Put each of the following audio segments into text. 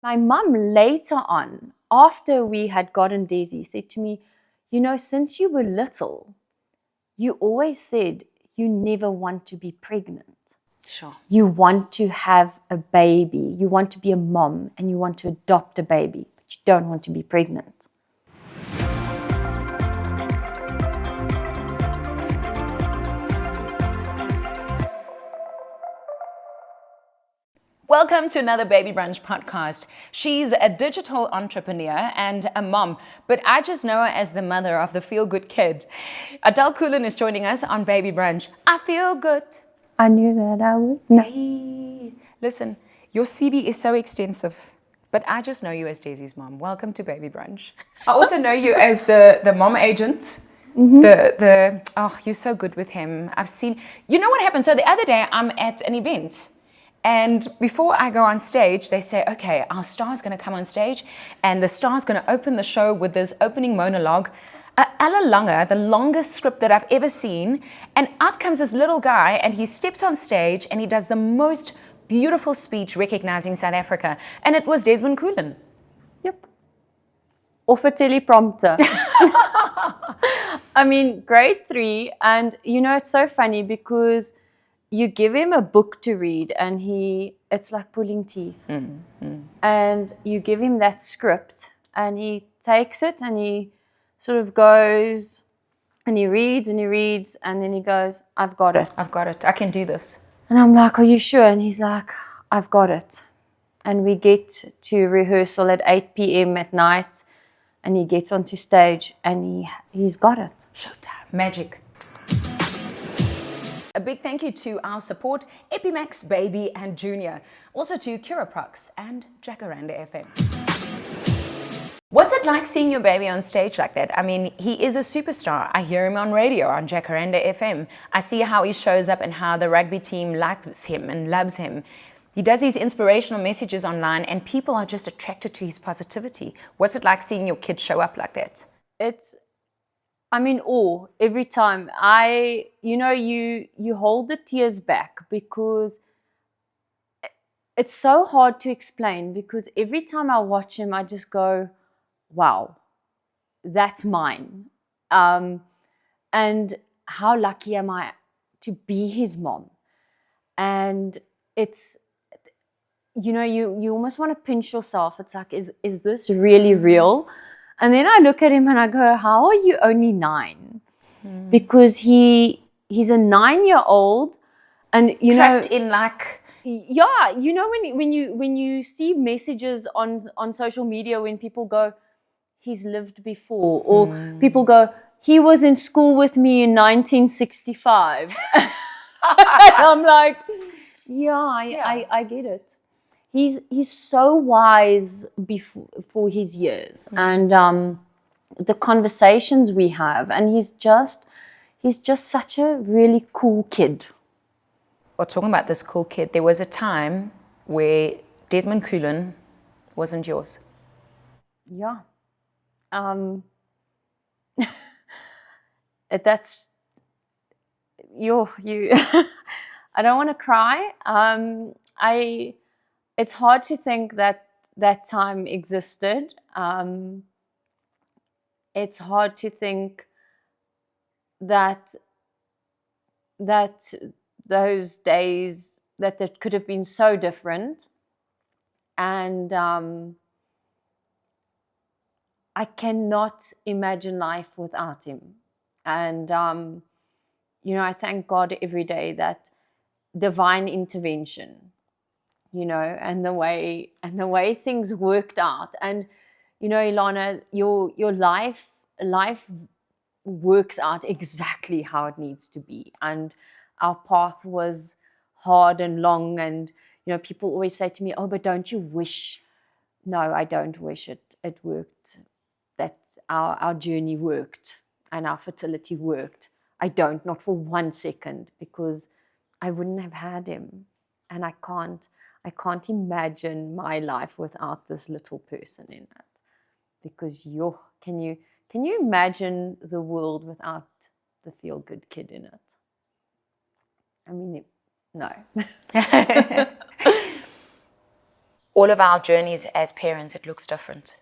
My mum later on, after we had gotten Desi, said to me, since you were little, you always said you never want to be pregnant. Sure. You want to have a baby. You want to be a mom and you want to adopt a baby, but you don't want to be pregnant. Welcome to another Baby Brunch podcast. She's a digital entrepreneur and a mom, but I just know her as the mother of the feel-good kid. Adele Koolen is joining us on Baby Brunch. I feel good. I knew that I would. No. Hey, listen, your CV is so extensive, but I just know you as Desi's mom. Welcome to Baby Brunch. I also know you as the mom agent. Mm-hmm. You're so good with him. I've seen, you know what happened? So the other day I'm at an event. And before I go on stage, they say, okay, our star's going to come on stage and the star's going to open the show with this opening monologue, a longer, the longest script that I've ever seen. And out comes this little guy and he steps on stage and he does the most beautiful speech recognizing South Africa. And it was Desmond Koolen. Yep. Off a teleprompter. I mean, grade 3. And it's so funny because you give him a book to read and it's like pulling teeth. And you give him that script and he takes it and he sort of goes and he reads and then he goes, I've got it. I've got it. I can do this. And I'm like, are you sure? And he's like, I've got it. And we get to rehearsal at 8 p.m. at night and he gets onto stage and he's got it. Showtime. Magic. A big thank you to our support, Epimax Baby and Junior. Also to Curaprox and Jacaranda FM. What's it like seeing your baby on stage like that? I mean, he is a superstar. I hear him on radio on Jacaranda FM. I see how he shows up and how the rugby team likes him and loves him. He does these inspirational messages online and people are just attracted to his positivity. What's it like seeing your kid show up like that? I'm in awe every time. You hold the tears back because it's so hard to explain, because every time I watch him, I just go, wow, that's mine. And how lucky am I to be his mom? And it's, you almost want to pinch yourself. It's like, is this really real? And then I look at him and I go, how are you only 9? Because he's a 9-year-old and trapped in like... Yeah, when you see messages on social media when people go, he's lived before, or people go, he was in school with me in 1965. And I'm like, I get it. He's so wise for his years, and the conversations we have, and he's just such a really cool kid. Well, talking about this cool kid, there was a time where Desmond Koolen wasn't yours. Yeah, that's you. I don't want to cry. It's hard to think that time existed. It's hard to think that those days, that could have been so different. And I cannot imagine life without him. And, I thank God every day that divine intervention, and the way things worked out. And, Ilana, your life works out exactly how it needs to be. And our path was hard and long. And, people always say to me, oh, but don't you wish? No, I don't wish it worked, that our journey worked and our fertility worked. I don't, not for 1 second, because I wouldn't have had him. And I can't imagine my life without this little person in it. Because can you imagine the world without the feel-good kid in it? I mean, no. all of our journeys as parents, it looks different.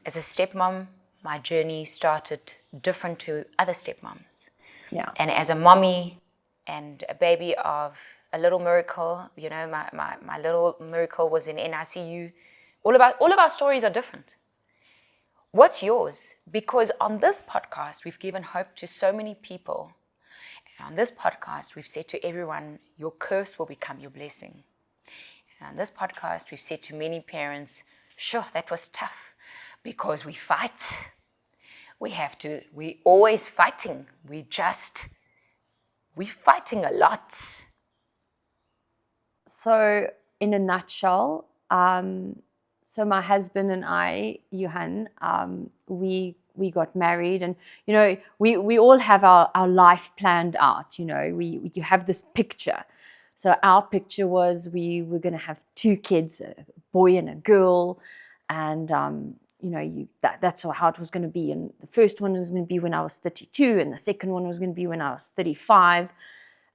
As a stepmom, my journey started different to other stepmoms. Yeah. And as a mommy and a baby of a little miracle, you know, my little miracle was in NICU. All of our stories are different. What's yours? Because on this podcast, we've given hope to so many people. And on this podcast, we've said to everyone, your curse will become your blessing. And on this podcast, we've said to many parents, sure, that was tough because we fight. We're always fighting. We're fighting a lot. So in a nutshell, so my husband and I, Johan, we got married, and you know, we all have our life planned out. You know, you have this picture. So our picture was we were going to have 2 kids, a boy and a girl, and you know, that's how it was going to be. And the first one was going to be when I was 32, and the second one was going to be when I was 35.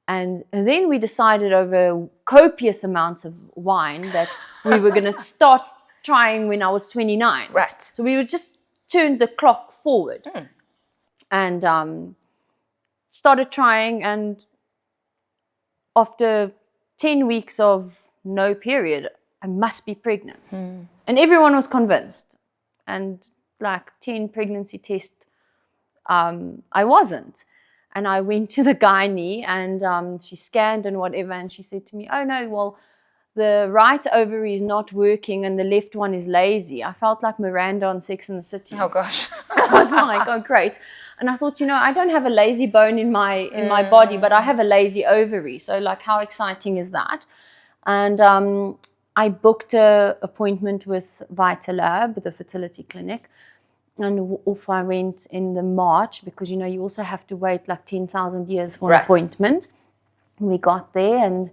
And then we decided over copious amounts of wine that we were going to start trying when I was 29. Right. So we would just turn the clock forward and started trying. And after 10 weeks of no period, I must be pregnant. And everyone was convinced. And like 10 pregnancy tests, I wasn't. And I went to the gynae and she scanned and whatever, and she said to me, oh no, well, the right ovary is not working and the left one is lazy. I felt like Miranda on Sex and the City. Oh gosh. I was like, oh great. And I thought, you know, I don't have a lazy bone in my body, but I have a lazy ovary. So like, how exciting is that? And I booked an appointment with Vitalab, the fertility clinic. And off I went in the March, because, you know, you also have to wait like 10,000 years for an appointment. We got there and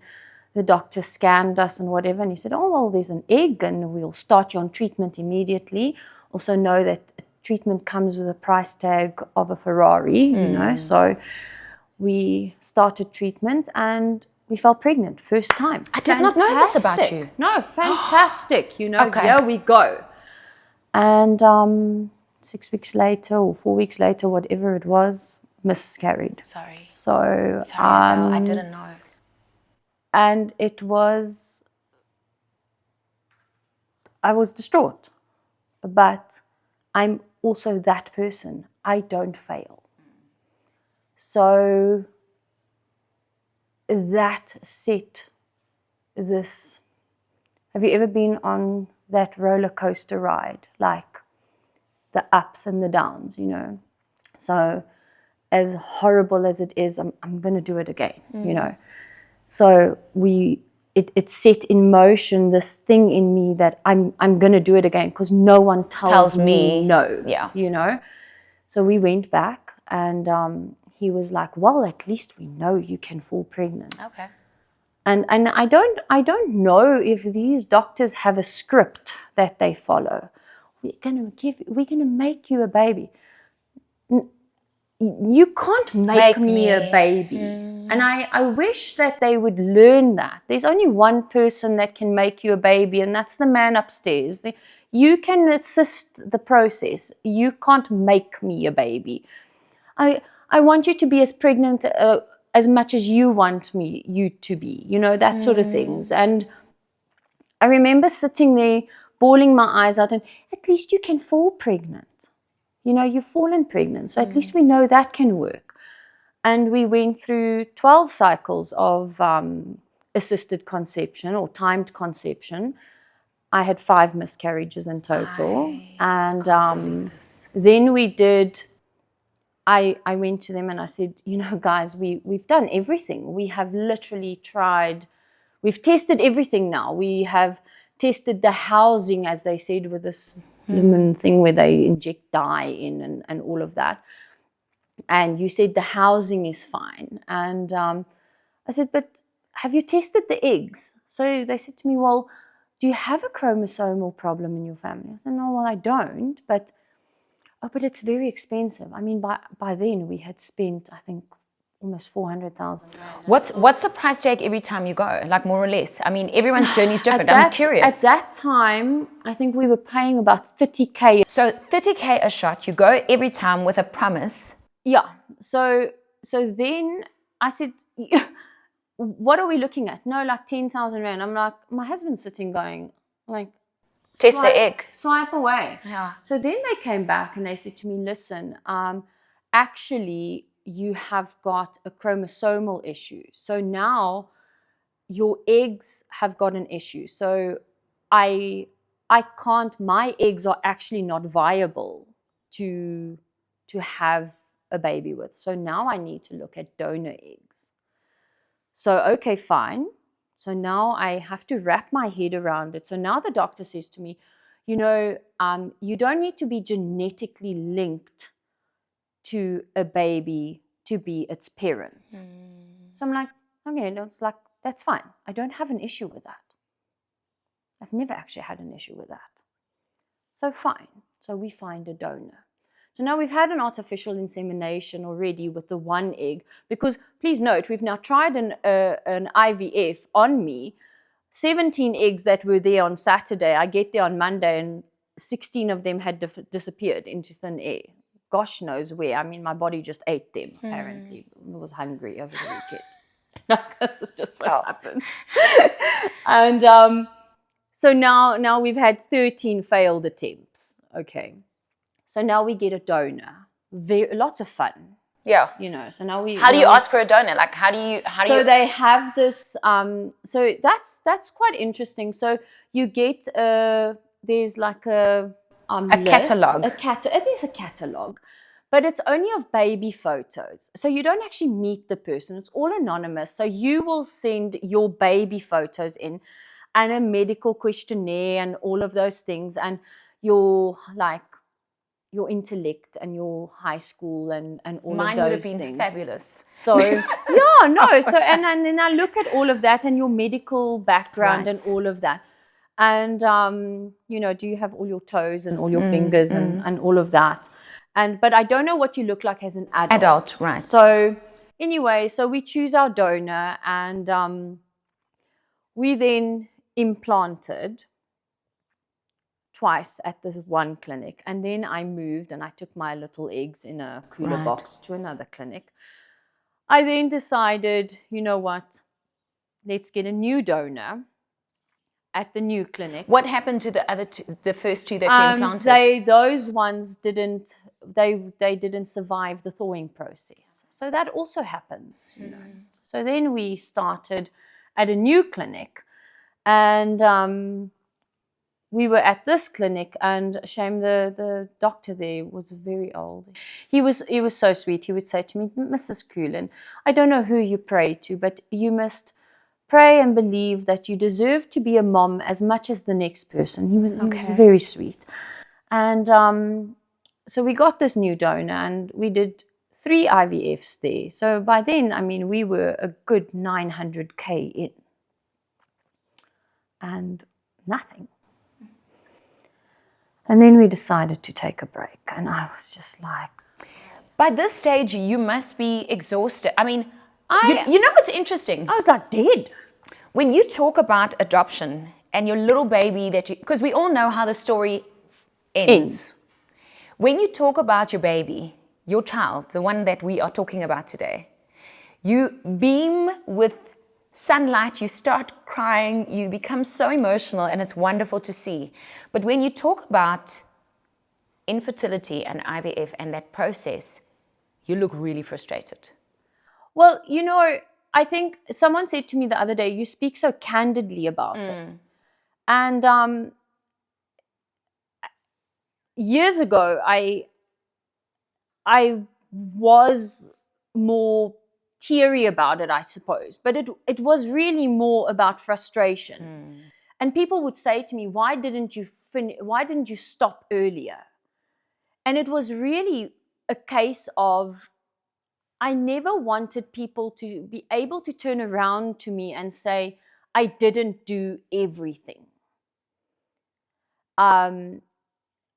the doctor scanned us and whatever. And he said, oh, well, there's an egg and we'll start you on treatment immediately. Also know that treatment comes with a price tag of a Ferrari, you know. So we started treatment and we fell pregnant first time. I did not know this about you. No, fantastic. You know, here we go. And 6 weeks later or 4 weeks later, whatever it was, miscarried. Sorry. So Adele, I didn't know. And it was, I was distraught. But I'm also that person. I don't fail. So that set this. Have you ever been on that roller coaster ride? Like the ups and the downs, you know. So as horrible as it is, I'm going to do it again, you know. So it set in motion this thing in me that I'm going to do it again, because no one tells me no, you know. So we went back and he was like, well, at least we know you can fall pregnant. Okay. And I don't know if these doctors have a script that they follow. We're gonna make you a baby. You can't make me a baby. And I wish that they would learn that. There's only one person that can make you a baby, and that's the man upstairs. You can assist the process. You can't make me a baby. I want you to be as pregnant as much as you want you to be, you know, that sort of things. And I remember sitting there, bawling my eyes out, and at least you can fall pregnant. You know, you've fallen pregnant, so at least we know that can work. And we went through 12 cycles of assisted conception or timed conception. I had 5 miscarriages in total. And then we did, I went to them and I said, you know, guys, we've done everything. We have literally tried, we've tested everything now. We have tested the housing, as they said, with this lumen thing where they inject dye in and all of that. And you said the housing is fine. And I said, but have you tested the eggs? So they said to me, well, do you have a chromosomal problem in your family? I said, no, well, I don't, but it's very expensive. I mean, by then we had spent, I think, almost 400,000. What's the price tag every time you go? Like more or less? I mean, everyone's journey is different. I'm curious. At that time, I think we were paying about 30K. So 30K a shot, you go every time with a promise. Yeah. So then I said, what are we looking at? No, like 10,000 rand. I'm like, my husband's sitting going, like, Test the egg. Swipe away. Yeah. So then they came back and they said to me, listen, actually, you have got a chromosomal issue. So now your eggs have got an issue. So I can't, my eggs are actually not viable to have a baby with. So now I need to look at donor eggs. So, okay, fine. So now I have to wrap my head around it. So now the doctor says to me, you know, you don't need to be genetically linked to a baby to be its parent. So I'm like, okay, no, it's like, that's fine. I don't have an issue with that. I've never actually had an issue with that. So fine. So we find a donor. So now we've had an artificial insemination already with the one egg, because please note, we've now tried an IVF on me. 17 eggs that were there on Saturday, I get there on Monday and 16 of them had disappeared into thin air. Gosh knows where. I mean, my body just ate them, apparently. I was hungry over the weekend. This is just what happens. And so now we've had 13 failed attempts. Okay. So now we get a donor. Lots of fun. Yeah. You know, so now we... How do you ask for a donor? Like, how do you... So they have this... so that's quite interesting. So you get... there's like a catalogue. It is a catalogue. But it's only of baby photos. So you don't actually meet the person. It's all anonymous. So you will send your baby photos in and a medical questionnaire and all of those things. And your intellect and your high school and all Mine of those would have been things. Fabulous. So yeah, no. So and then I look at all of that and your medical background and all of that. And you know, do you have all your toes and all your fingers and all of that? But I don't know what you look like as an adult. Right. So anyway, so we choose our donor and we then implanted twice at this one clinic. And then I moved and I took my little eggs in a cooler box to another clinic. I then decided, you know what, let's get a new donor at the new clinic. What happened to the other two, the first two that you implanted? Those ones didn't survive the thawing process. So that also happens, you know. So then we started at a new clinic and we were at this clinic, and shame the doctor there was very old. He was so sweet. He would say to me, Mrs. Koolen, I don't know who you pray to, but you must pray and believe that you deserve to be a mom as much as the next person. He was very sweet. And so we got this new donor and we did 3 IVFs there. So by then, I mean, we were a good 900K in. And nothing. And then we decided to take a break. And I was just like... By this stage, you must be exhausted. I mean, you know what's interesting? I was like dead. When you talk about adoption and your little baby that you... Because we all know how the story ends. When you talk about your baby, your child, the one that we are talking about today, you beam with sunlight, you start crying, you become so emotional, and it's wonderful to see. But when you talk about infertility and IVF and that process, you look really frustrated. Well, you know, I think someone said to me the other day, you speak so candidly about it. And years ago, I was more teary about it, I suppose, but it was really more about frustration. And people would say to me, why didn't you stop earlier? And it was really a case of I never wanted people to be able to turn around to me and say I didn't do everything.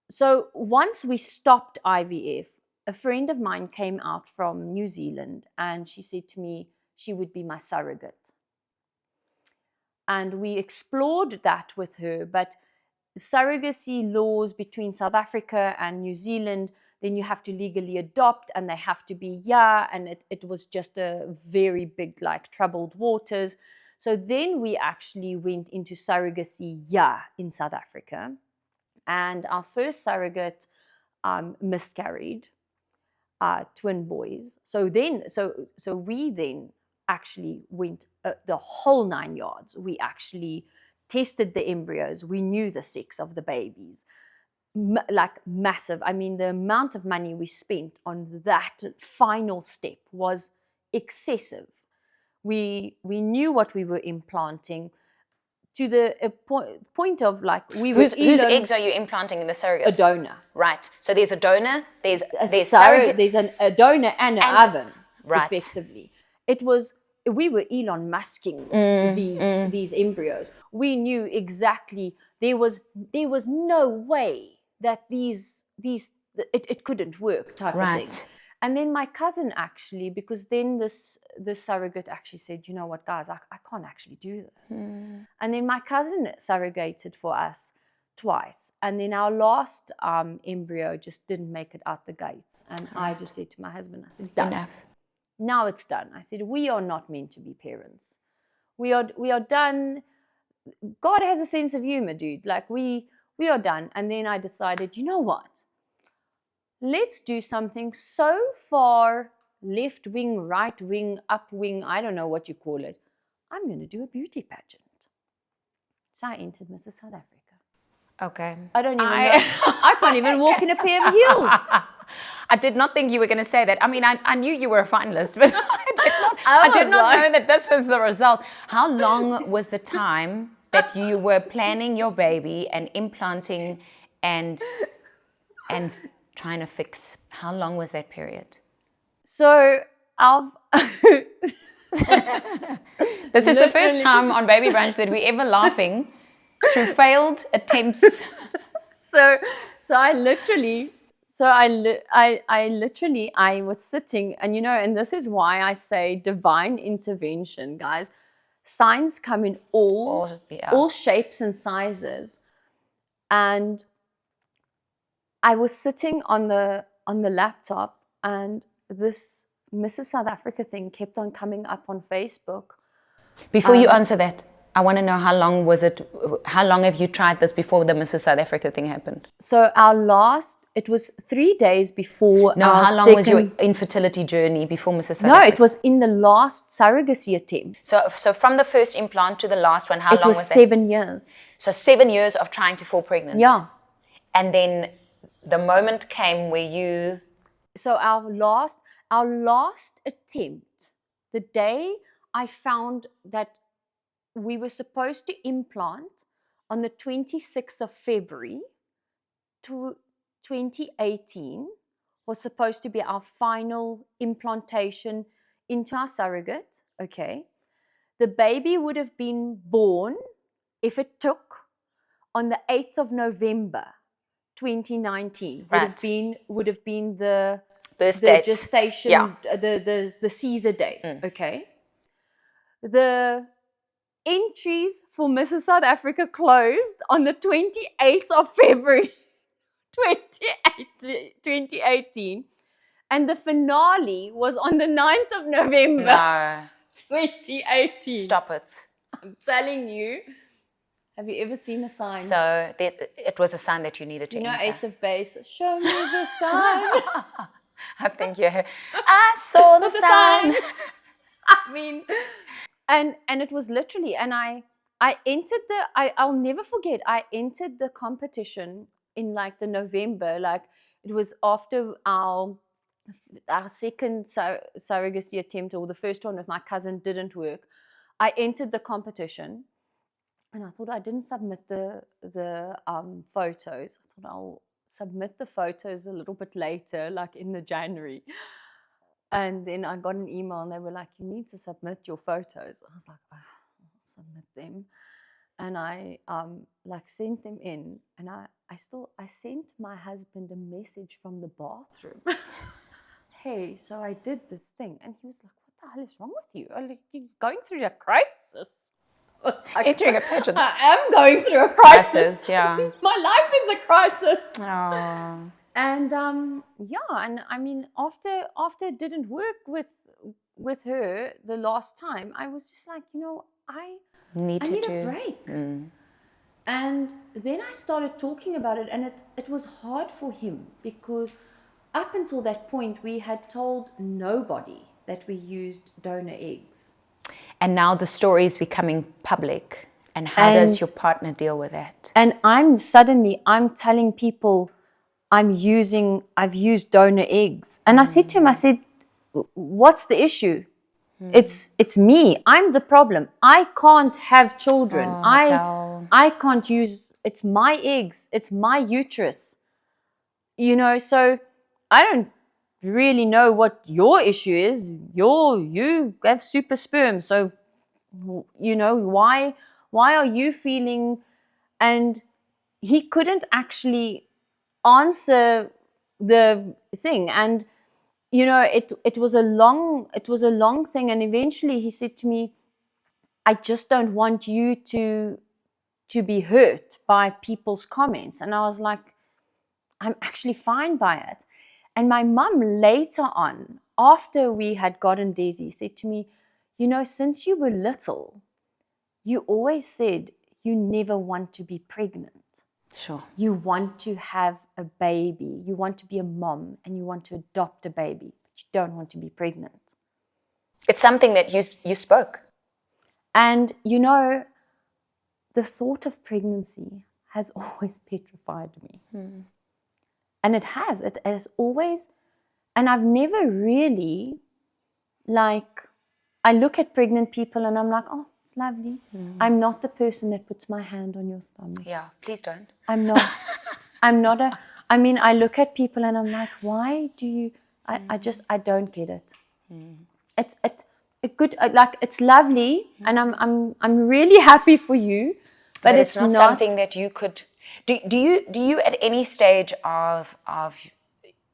So once we stopped IVF, a friend of mine came out from New Zealand and she said to me she would be my surrogate. And we explored that with her, but surrogacy laws between South Africa and New Zealand, then you have to legally adopt and they have to be and it was just a very big, like, troubled waters. So then we actually went into surrogacy in South Africa, and our first surrogate miscarried, twin boys. So we then actually went the whole 9 yards. We actually tested the embryos. We knew the sex of the babies. Like massive. I mean, the amount of money we spent on that final step was excessive. We knew what we were implanting to the point of, like, whose eggs are you implanting in the surrogate? A donor. Right. So there's a donor, there's surrogate. There's a donor and an oven, right. Effectively. We were Elon Musking these embryos. We knew exactly there was no way that it couldn't work, type of thing. And then my cousin actually, because then this surrogate actually said, you know what, guys, I can't actually do this. And then my cousin surrogated for us twice. And then our last embryo just didn't make it out the gates. And I just said to my husband, I said, done. Enough. Now it's done. I said, we are not meant to be parents. We are done. God has a sense of humor, dude. Like, we are done. And then I decided, you know what? Let's do something so far left wing, right wing, up wing, I don't know what you call it. I'm going to do a beauty pageant. So I entered Mrs. South Africa. Okay. I don't even know. I can't even walk in a pair of heels. I did not think you were going to say that. I mean, I knew you were a finalist, but I did not know that this was the result. How long was the time that you were planning your baby and implanting and trying to fix? How long was that period? So this is the first time on Baby Brunch that we're ever laughing through failed attempts. So I was sitting, and and this is why I say divine intervention, guys. Signs come in all shapes and sizes. And I was sitting on the laptop, and this Mrs. South Africa thing kept on coming up on Facebook. Before you answer that, I want to know, how long have you tried this before the Mrs. South Africa thing happened? So it was 3 days before. No, how long was your infertility journey before Mrs. South Africa? No, it was in the last surrogacy attempt. So from the first implant to the last one, how long was that? It was 7 years. So 7 years of trying to fall pregnant. Yeah. And then the moment came where you... So our last attempt, the day I found that we were supposed to implant on the 26th of February to 2018 was supposed to be our final implantation into our surrogate, okay? The baby would have been born, if it took, on the 8th of November 2019. Right. Would have been the gestation, the Caesar date, okay? The entries for Mrs. South Africa closed on the 28th of February 2018, and the finale was on the 9th of November 2018. Stop it. I'm telling you. Have you ever seen a sign? So it was a sign that you needed to enter. Ace of Base, show me the sign. I think I saw the sign. I mean, and it was literally, and I entered I'll never forget, I entered the competition in like the November, like it was after our second surrogacy attempt, or the first one with my cousin didn't work. I entered the competition, and I thought I didn't submit the photos. I thought I'll submit the photos a little bit later, like in the January. And then I got an email, and they were like, you need to submit your photos. I was like, oh, I'll submit them. and I like sent them in, and I sent my husband a message from the bathroom. Hey, so I did this thing, and he was like, "What the hell is wrong with you? Like, you're going through a crisis." I was like, Entering a pageant. I am going through a crisis. Yeah. My life is a crisis. Oh. And and I mean, after it didn't work with her the last time, I was just like, I need a break. And then I started talking about it, and it was hard for him, because up until that point we had told nobody that we used donor eggs. And now the story is becoming public. And how does your partner deal with that? And I'm telling people I've used donor eggs. And I said to him, what's the issue? It's me. I'm the problem. I can't have children. I can't use, it's my eggs. It's my uterus. So I don't really know what your issue is. You have super sperm. So, why are you feeling? And he couldn't actually answer the thing. And it was a long thing, and eventually he said to me, I just don't want you to be hurt by people's comments. And I was like, I'm actually fine by it. And my mum later on, after we had gotten Desi, said to me, since you were little, you always said you never want to be pregnant. Sure. You want to have a baby. You want to be a mom, and you want to adopt a baby, but you don't want to be pregnant. It's something that you spoke. And, the thought of pregnancy has always petrified me. And it has always, and I've never really, I look at pregnant people and I'm like, oh, it's lovely. I'm not the person that puts my hand on your stomach. Yeah, please don't. I'm not. I look at people and I'm like, why do you, I don't get it. It's good, it's lovely, and I'm really happy for you, but it's not something that you could, do you at any stage of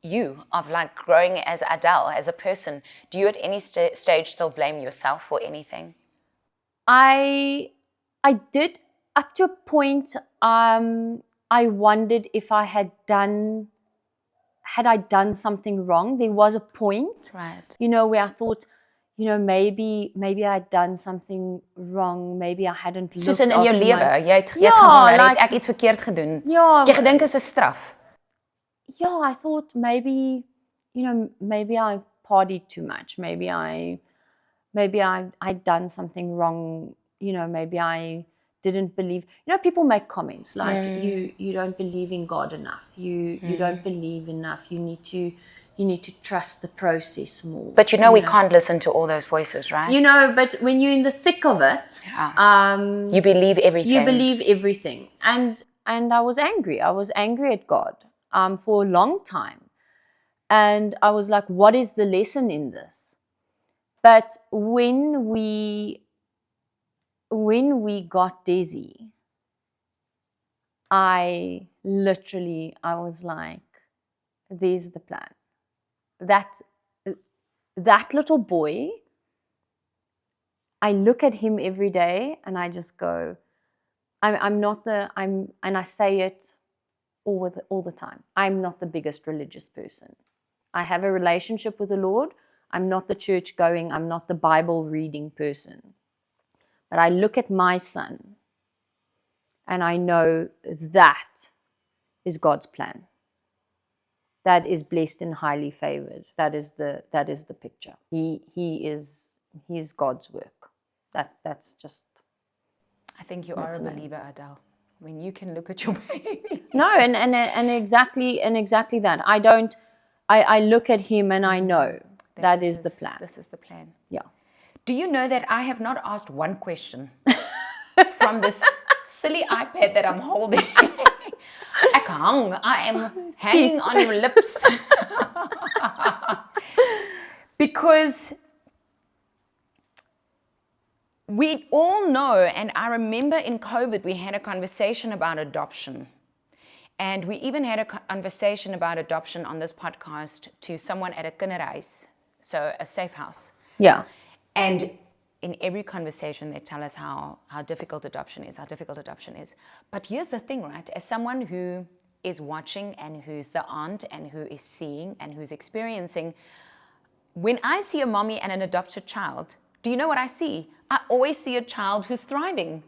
like growing as Adele, as a person, do you at any stage still blame yourself for anything? I did up to a point. I wondered if I had I done something wrong. There was a point, right? Where I thought, maybe I'd done something wrong. Maybe I hadn't looked after in jou lewe, jy het ek iets verkeerd gedoen. Ja, jy gedink is 'n straf. Yeah, I thought maybe I partied too much. Maybe I'd done something wrong. Maybe I didn't believe. People make comments like you don't believe in God enough. You don't believe enough. You need to trust the process more. But we can't listen to all those voices, right? But when you're in the thick of it, you believe everything. You believe everything. And I was angry. I was angry at God for a long time. And I was like, what is the lesson in this? But when we got Desi, I was like, there's the plan. That little boy, I look at him every day and I just go, and I say it all the time. I'm not the biggest religious person. I have a relationship with the Lord. I'm not the church going, I'm not the Bible reading person. But I look at my son and I know that is God's plan. That is blessed and highly favored. That is the picture. He is God's work. That's just. I think you are a believer, Adele. When you can look at your baby. No, and exactly that. I don't. I look at him and I know that is the plan. This is the plan. Yeah. Do you know that I have not asked one question from this silly iPad that I'm holding? I am hanging on your lips. Because we all know, and I remember in COVID, we had a conversation about adoption. And we even had a conversation about adoption on this podcast to someone at a kinderhuis, so a safe house. Yeah. And in every conversation, they tell us how difficult adoption is, But here's the thing, right? As someone who is watching and who's the aunt and who is seeing and who's experiencing, when I see a mommy and an adopted child, do you know what I see? I always see a child who's thriving.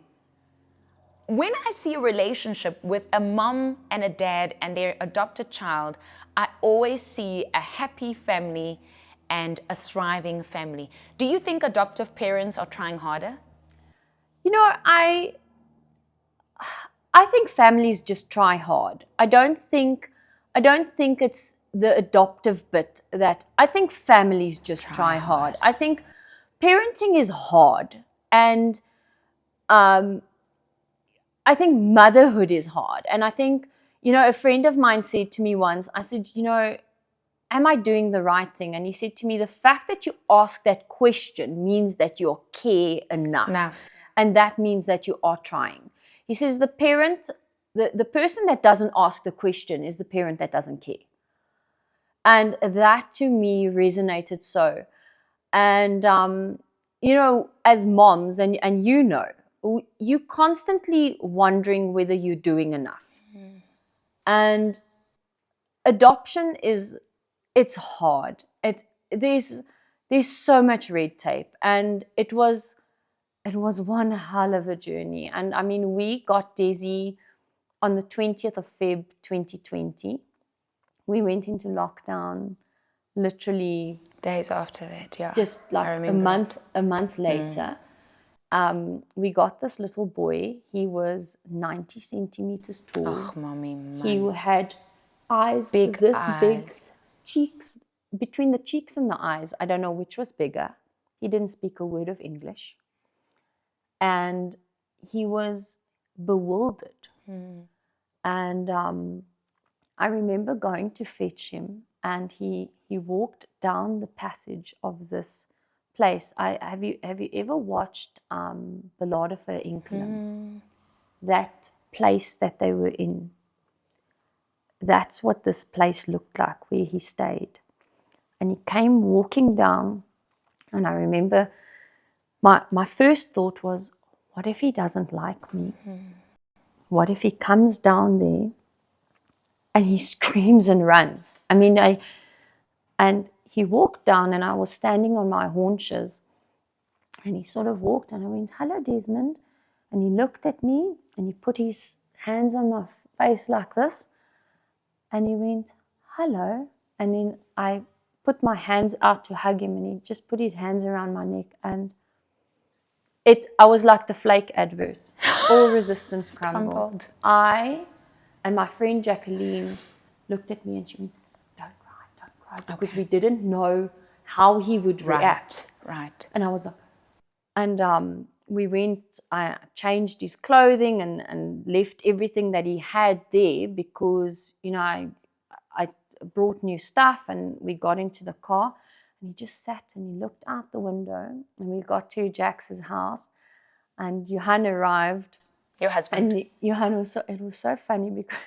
When I see a relationship with a mom and a dad and their adopted child, I always see a happy family and a thriving family. Do you think adoptive parents are trying harder? You know, I think families just try hard. I don't think it's the adoptive bit that I think families just try hard. I think parenting is hard, and I think motherhood is hard. And I think, you know, a friend of mine said to me once, I said, you know, am I doing the right thing? And he said to me, the fact that you ask that question means that you care enough. And that means that you are trying. He says the parent, the person that doesn't ask the question is the parent that doesn't care. And that to me resonated so. And, you know, as moms, and you know, you're constantly wondering whether you're doing enough. And adoption it's hard. There's so much red tape, and it was one hell of a journey. And I mean, we got Desi on the 20th of Feb 2020. We went into lockdown literally days after that, yeah. Just like a month later. We got this little boy. He was 90 centimeters tall. Oh, mommy. He had eyes big, cheeks, between the cheeks and the eyes. I don't know which was bigger. He didn't speak a word of English. And he was bewildered. And I remember going to fetch him, and he walked down the passage of this place. Have you ever watched Ballade of Enkelen? That place that they were in. That's what this place looked like where he stayed. And he came walking down, and I remember my first thought was, what if he doesn't like me? What if he comes down there and he screams and runs? I mean, and he walked down, and I was standing on my haunches, and he sort of walked, and I went, hello, Desmond. And he looked at me, and he put his hands on my face like this, and he went, hello. And then I put my hands out to hug him, and he just put his hands around my neck, and I was like the flake advert. All resistance crumbled. I and my friend Jacqueline looked at me, and she went, don't cry, because we didn't know how he would react. Right. And I was like, and we went, I changed his clothing and left everything that he had there, because, you know, I brought new stuff, and we got into the car, and he just sat and he looked out the window, and we got to Jax's house, and Johan arrived. Your husband. And Johan it was so funny, because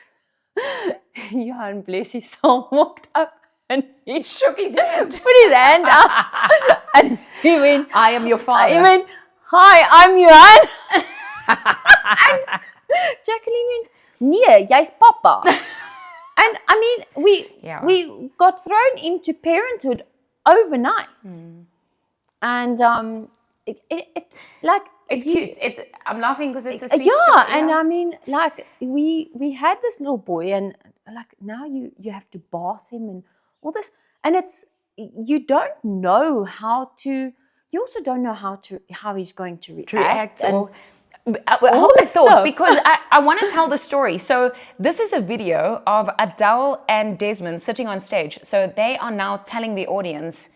Johan, bless his soul, walked up and he shook his hand. Put his hand out. And he went, I am your father. He went, hi, I'm Johan. And Jacqueline went, nee, jy's papa. And I mean, we got thrown into parenthood overnight. And it's cute. I'm laughing because it's a sweet story. Yeah, and I mean, like, we had this little boy, and like now you have to bath him and all this, and you don't know how to. You also don't know how he's going to react. Hold the thought, because I want to tell the story. So this is a video of Adele and Desmond sitting on stage. So they are now telling the audience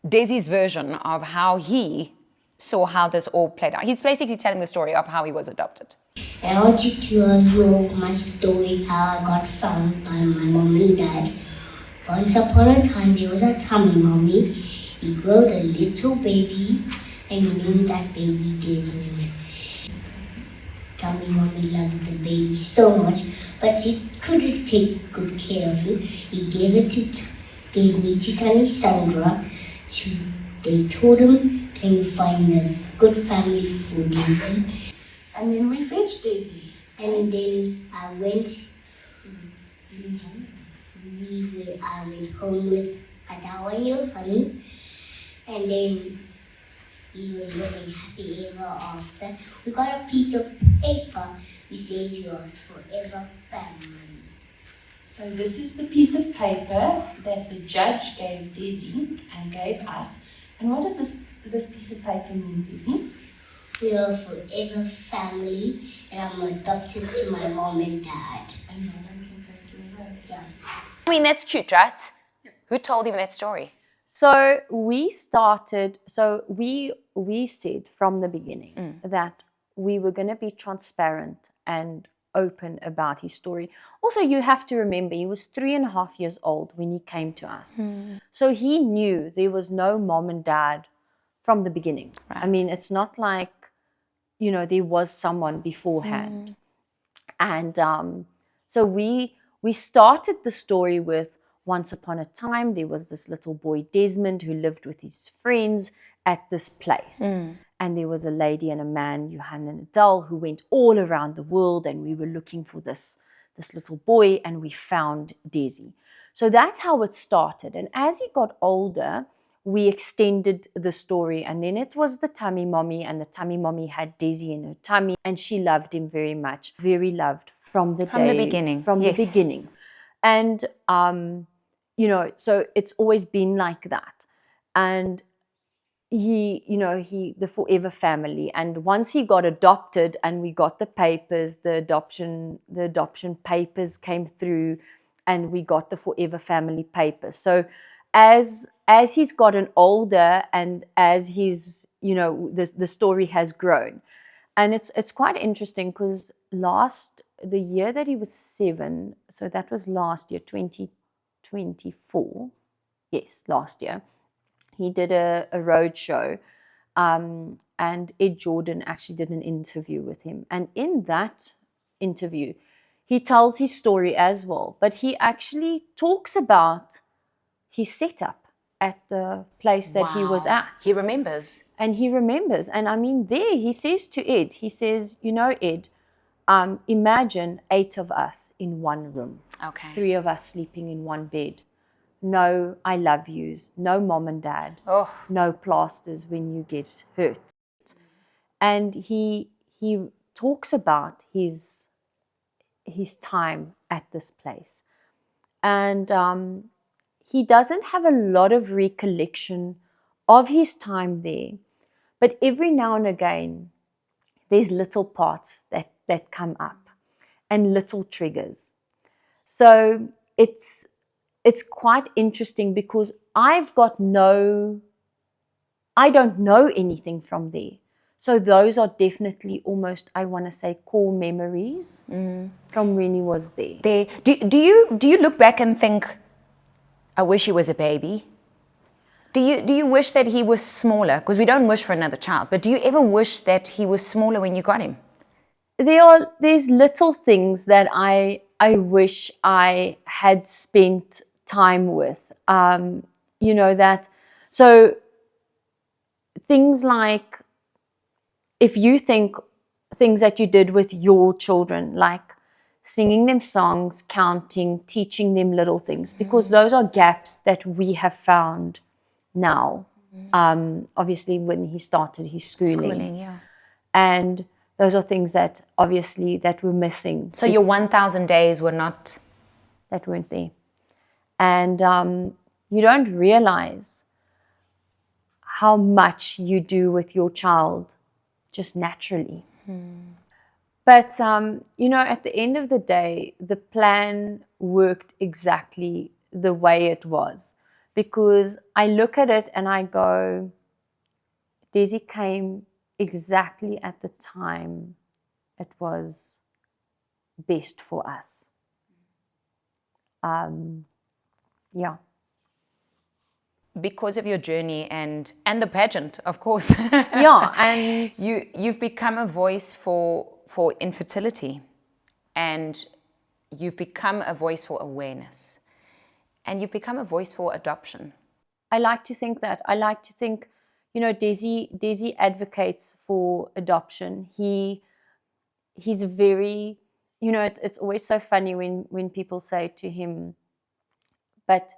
Desi's version of how he saw how this all played out. He's basically telling the story of how he was adopted. I want to tell you my story, how I got found by my mom and dad. Once upon a time, there was a tummy mommy. He grew a little baby, and named that baby Desmond. Tummy mommy loved the baby so much, but she couldn't take good care of him. He gave me to Tiny Sandra. They told him, can you find a good family for Desi? And then we fetched Desi. And then I went home with Adele and your honey. And then we were living happy ever after. We got a piece of paper which says yours forever family. So this is the piece of paper that the judge gave Desi and gave us. And what does this piece of paper mean, Desi? We are forever family, and I'm adopted to my mom and dad. And no one can take you away. Yeah. I mean, that's cute, right? Who told him that story? So we said from the beginning that we were going to be transparent and open about his story. Also, you have to remember, he was 3.5 years old when he came to us. So he knew there was no mom and dad from the beginning. Right. I mean, it's not like, there was someone beforehand. And so we started the story with, once upon a time, there was this little boy, Desmond, who lived with his friends at this place. And there was a lady and a man, Johan and Adele, who went all around the world, and we were looking for this little boy, and we found Desi. So that's how it started. And as he got older, we extended the story, and then it was the tummy mommy, and the tummy mommy had Desi in her tummy, and she loved him very much, very loved from the beginning. The beginning. And, so it's always been like that. And the forever family. And once he got adopted and we got the papers, the adoption papers came through, and we got the forever family papers. So as he's gotten older, and as he's, the story has grown. And it's quite interesting, because the year that he was 7, so that was last year, 2024, yes, last year, he did a road show, and Ed Jordan actually did an interview with him. And in that interview, he tells his story as well, but he actually talks about his setup at the place that he was at. He remembers. And he remembers. And I mean, there he says to Ed, he says, Ed, imagine 8 of us in one room. Okay. 3 of us sleeping in one bed. No I love yous, no mom and dad, no plasters when you get hurt. And he talks about his time at this place. And he doesn't have a lot of recollection of his time there, but every now and again, there's little parts that come up and little triggers. So it's quite interesting, because I don't know anything from there. So those are definitely almost, I want to say, core memories from when he was there. Do you look back and think, I wish he was a baby? Do you wish that he was smaller? Because we don't wish for another child, but do you ever wish that he was smaller when you got him? There's little things that I wish I had spent time with, so things like, if you think things that you did with your children, like singing them songs, counting, teaching them little things, because those are gaps that we have found now, obviously when he started his schooling, yeah. And those are things that obviously that were missing. So your 1,000 days were not... That weren't there. And you don't realize how much you do with your child just naturally. But, at the end of the day, the plan worked exactly the way it was. Because I look at it and I go, Desi came exactly at the time it was best for us. Yeah. because of your journey and the pageant, of course. Yeah, and You've become a voice for infertility, and you've become a voice for awareness, and you've become a voice for adoption. I like to think that. I like to think, Desi advocates for adoption. He's very, it's always so funny when people say to him, but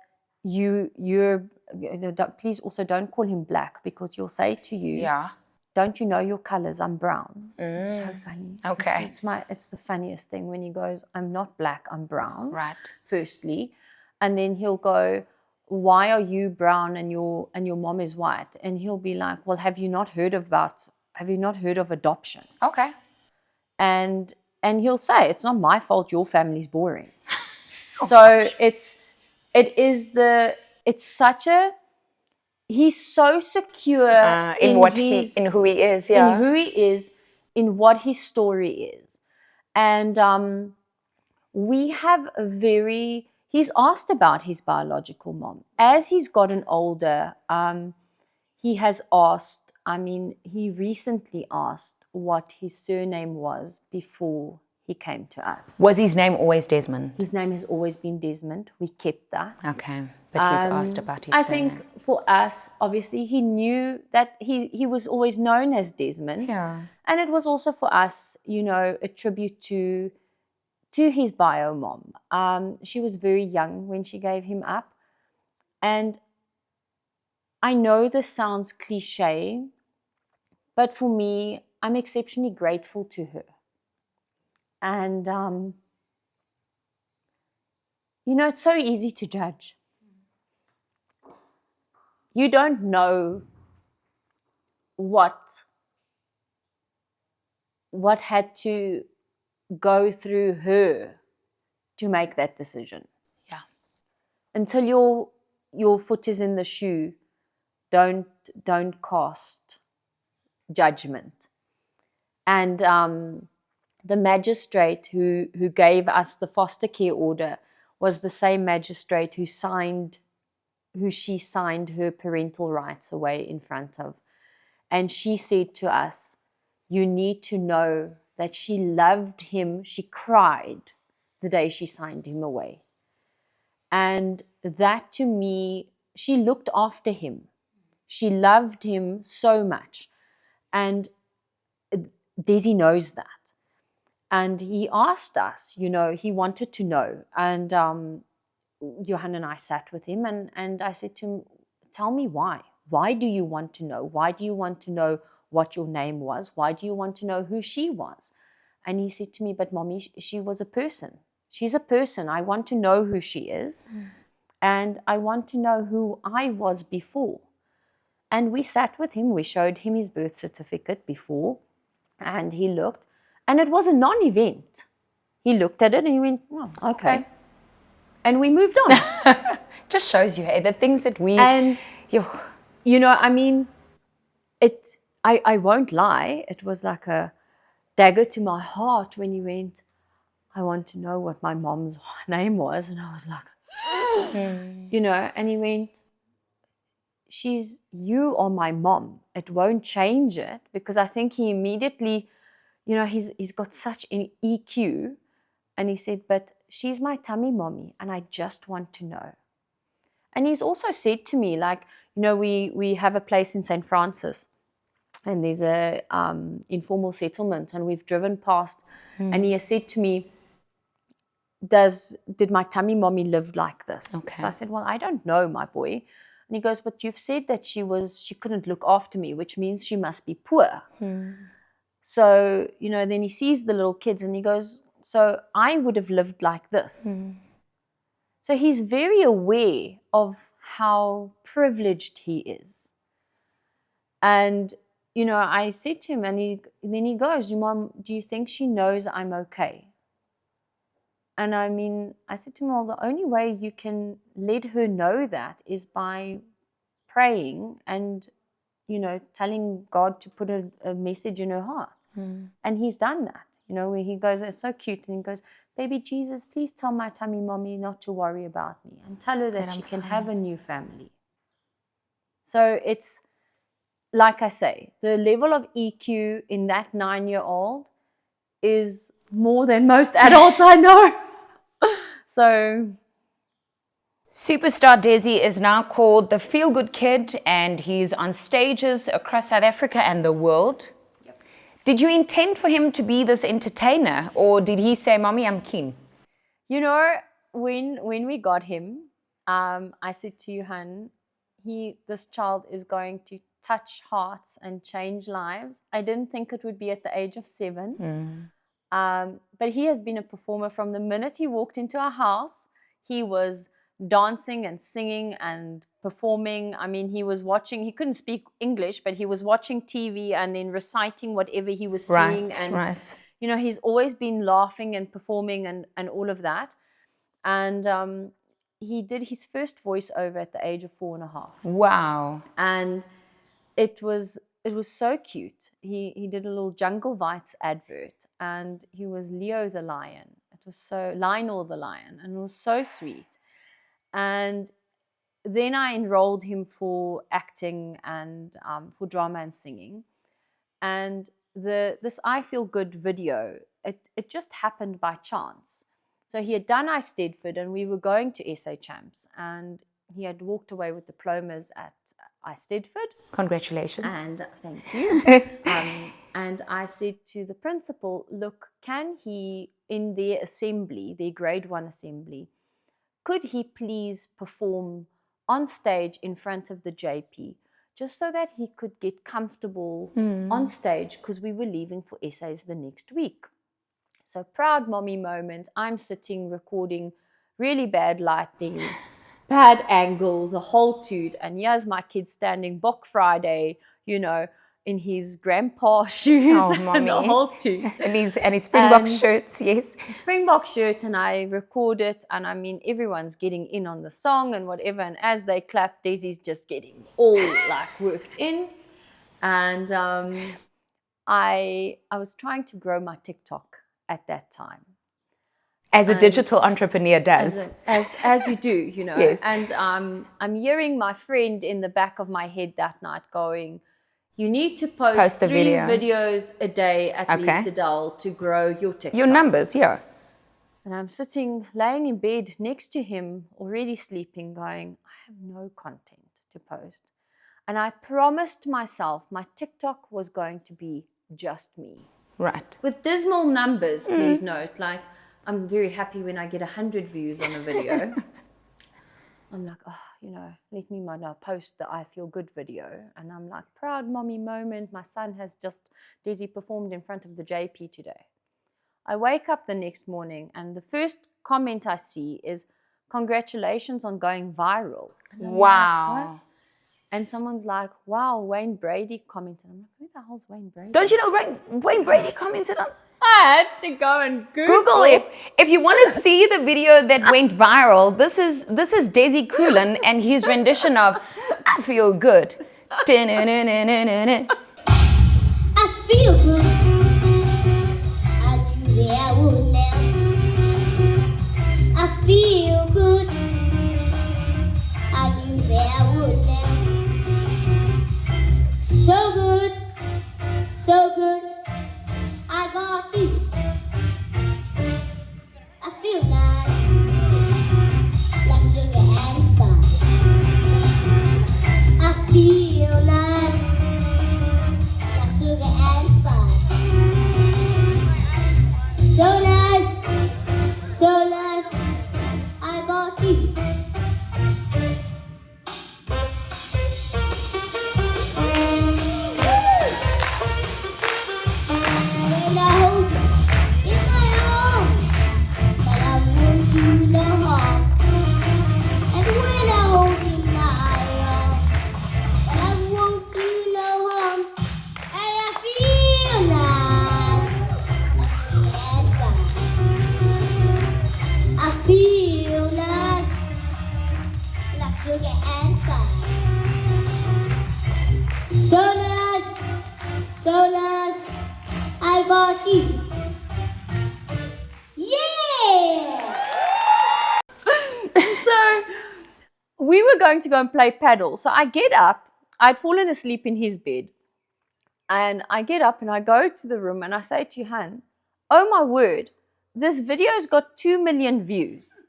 please also don't call him black, because he'll say to you, Yeah. don't you know your colors? I'm brown. It's so funny. Okay. It's the funniest thing when he goes, I'm not black, I'm brown. Right. Firstly, and then he'll go, why are you brown and your mom is white? And he'll be like, well, have you not heard of adoption? Okay. And he'll say, it's not my fault your family's boring. So it's such a, he's so secure in who he is, yeah. in who he is, in what his story is. And he's asked about his biological mom. As he's gotten older, he has asked, he recently asked what his surname was before he came to us. Was his name always Desmond? His name has always been Desmond. We kept that. Okay. But he's asked about his I surname. think for us, obviously, he knew that he was always known as Desmond. Yeah. And it was also for us, a tribute to his bio mom. She was very young when she gave him up. And I know this sounds cliche, but for me, I'm exceptionally grateful to her. And, it's so easy to judge. You don't know what had to go through her to make that decision. Yeah. Until your foot is in the shoe, don't cast judgment. And the magistrate who gave us the foster care order was the same magistrate who she signed her parental rights away in front of. And she said to us, you need to know that she loved him. She cried the day she signed him away. And that, to me, she looked after him. She loved him so much. And Desi knows that. And he asked us, he wanted to know. And Johan and I sat with him, and I said to him, tell me why. Why do you want to know? Why do you want to know what your name was? Why do you want to know who she was? And he said to me, but mommy, she was a person. She's a person. I want to know who she is. And I want to know who I was before. And we sat with him. We showed him his birth certificate before. And he looked. And it was a non-event. He looked at it and he went, oh, okay. And we moved on. Just shows you, hey, the things that we... And, I won't lie. It was like a dagger to my heart when he went, I want to know what my mom's name was. And I was like, and he went, you are my mom. It won't change it. Because I think he immediately, he's got such an EQ. And he said, but she's my tummy mommy, and I just want to know. And he's also said to me, like, we have a place in St. Francis, and there's a informal settlement, and we've driven past, and he has said to me, did my tummy mommy live like this? Okay. So I said, well, I don't know, my boy. And he goes, but you've said that she couldn't look after me, which means she must be poor. So, then he sees the little kids and he goes, so I would have lived like this. So he's very aware of how privileged he is. And, I said to him, and then he goes, Mom, do you think she knows I'm okay? And I said to him, well, the only way you can let her know that is by praying and, telling God to put a message in her heart. And he's done that, where he goes, it's so cute. And he goes, baby Jesus, please tell my tummy mommy not to worry about me and tell her that she can have a new family. So it's, like I say, the level of EQ in that 9-year-old is more than most adults I know. So Superstar Desi is now called the Feel Good Kid, and he's on stages across South Africa and the world. Yep. Did you intend for him to be this entertainer, or did he say, Mommy, I'm keen? You know, when we got him, I said to Johan, this child is going to touch hearts and change lives. I didn't think it would be at the age of 7. But he has been a performer from the minute he walked into our house. He was dancing and singing and performing. I mean, he couldn't speak English, but he was watching TV and then reciting whatever he was seeing. Right. You know, he's always been laughing and performing and all of that. And he did his first voiceover at the age of 4.5. Wow. And it was so cute. He did a little Jungle Bites advert, and he was Leo the lion. It was so Lionel the lion, and it was so sweet. And then I enrolled him for acting and for drama and singing. And this I Feel Good video, it just happened by chance. So he had done Stedford, and we were going to SA Champs, and he had walked away with diplomas at Stedford. Congratulations. And thank you. And I said to the principal, look, can he, in their assembly, their grade 1 assembly, could he please perform on stage in front of the JP, just so that he could get comfortable on stage, because we were leaving for essays the next week. So proud mommy moment. I'm sitting recording, really bad lighting, bad angle, the whole toot. And here's my kid standing Bok Friday, you know, in his grandpa shoes and the whole toot. and his Springbok shirts, yes. Springbok shirt, and I record it, and I mean, everyone's getting in on the song and whatever, and as they clap, Desi's just getting all like worked in. And I was trying to grow my TikTok at that time. As a digital entrepreneur does. As you do, you know. Yes. And I'm hearing my friend in the back of my head that night going, you need to post 3 videos a day at least, Adele, to grow your TikTok. Your numbers, yeah. And I'm sitting, laying in bed next to him, already sleeping, going, I have no content to post. And I promised myself my TikTok was going to be just me. Right. With dismal numbers, please note. Like, I'm very happy when I get 100 views on a video. I'm like, oh, you know, let me now post the I Feel Good video. And I'm like, proud mommy moment. My son has just, Desi performed in front of the JP today. I wake up the next morning, and the first comment I see is, congratulations on going viral. Wow. Like, what? And someone's like, wow, Wayne Brady commented. I'm like, who the hell's Wayne Brady? Don't you know Wayne Brady commented on? I had to go and Google it. If you want to see the video that went viral, this is Adele Koolen and his rendition of I Feel Good. I feel good. I knew that I would now. I feel good. I knew that I would now. So good, so good. I got you. I feel nice, like sugar and spice. I feel nice, like sugar and spice. So nice, so nice. I got you. So nice, I got you. Yeah! So we were going to go and play paddle. So I get up I'd fallen asleep in his bed. And I get up and I go to the room and I say to Johan, oh my word, this video's got 2 million views.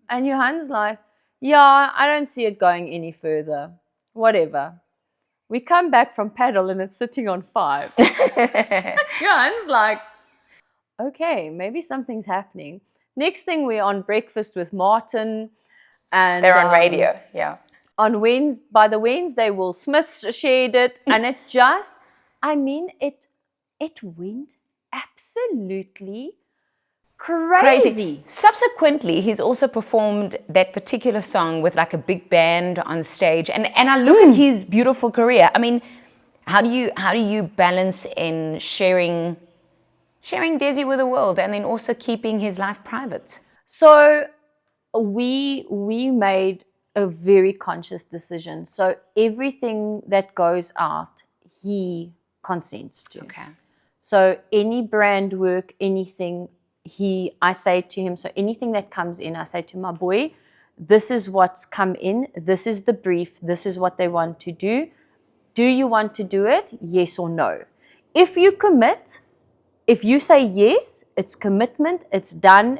And Johan's like, yeah, I don't see it going any further. Whatever. We come back from paddle and it's sitting on 5. Johan's like, okay, maybe something's happening. Next thing, we're on breakfast with Martin. And They're on radio, yeah. By the Wednesday, Will Smith shared it. And it just, it went absolutely crazy. Subsequently, he's also performed that particular song with like a big band on stage. And I look at his beautiful career. I mean, how do you balance in sharing Desi with the world and then also keeping his life private? So we made a very conscious decision. So everything that goes out, he consents to. Okay. So any brand work, anything, I say to him, so anything that comes in, I say to my boy, this is what's come in, this is the brief, this is what they want to do. Do you want to do it? Yes or no? If you commit, if you say yes, it's commitment, it's done,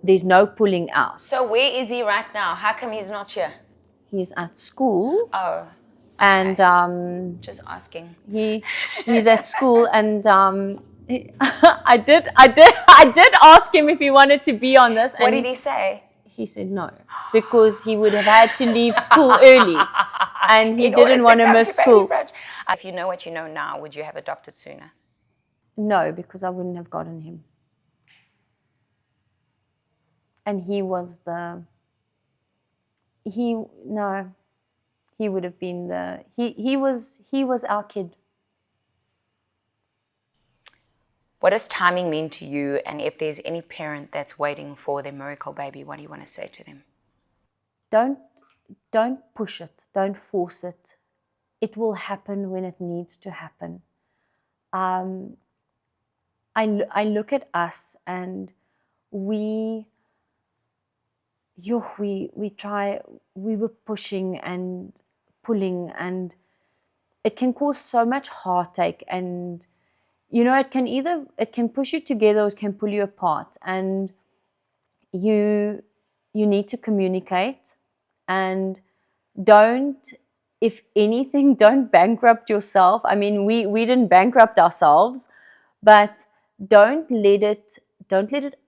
there's no pulling out. So where is he right now? How come he's not here? He's at school. Oh. Okay. And just asking. He's at school, and I did ask him if he wanted to be on this. What did he say? He said no, because he would have had to leave school early, and he didn't want to miss school. If you know what you know now, would you have adopted sooner? No, because I wouldn't have gotten him. And he would have been he was our kid. What does timing mean to you? And if there's any parent that's waiting for their miracle baby, what do you want to say to them? Don't push it. Don't force it. It will happen when it needs to happen. I look at us, and we were pushing and pulling, and it can cause so much heartache, and it can push you together or it can pull you apart, and you need to communicate, and if anything, don't bankrupt yourself. I mean, we didn't bankrupt ourselves, but don't let it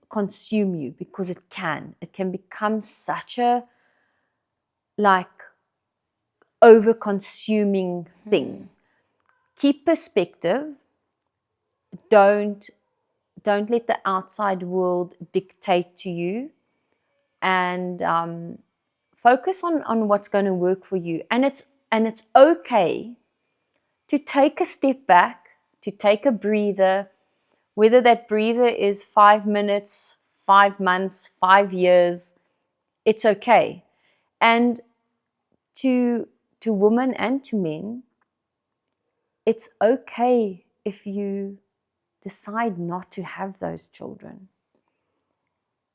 consume you, because it can become such a over-consuming thing. Keep perspective. Don't let the outside world dictate to you, and focus on what's going to work for you. And it's okay to take a step back, to take a breather, whether that breather is 5 minutes, 5 months, 5 years, it's okay. And to women and to men, it's okay if you decide not to have those children.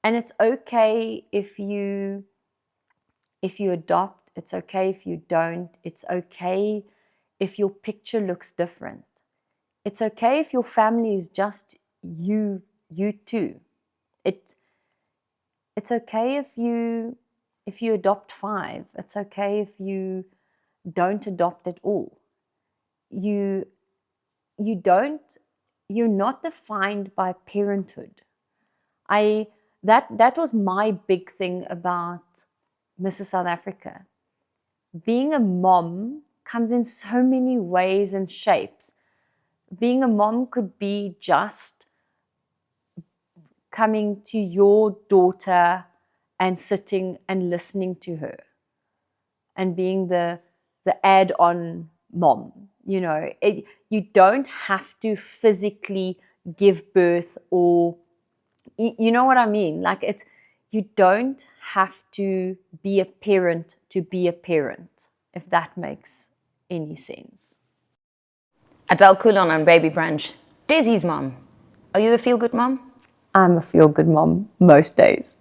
And it's okay if you adopt, it's okay if you don't, it's okay if your picture looks different. It's okay if your family is just you two. It's okay if you adopt 5. It's okay if you don't adopt at all. You're not defined by parenthood. That was my big thing about Mrs. South Africa. Being a mom comes in so many ways and shapes. Being a mom could be just coming to your daughter and sitting and listening to her and being the add-on mom. You don't have to physically give birth, or you know what I mean? You don't have to be a parent to be a parent, if that makes any sense. Adele Koolen on Baby Brunch. Desi's mom. Are you the feel-good mom? I'm a feel-good mom most days.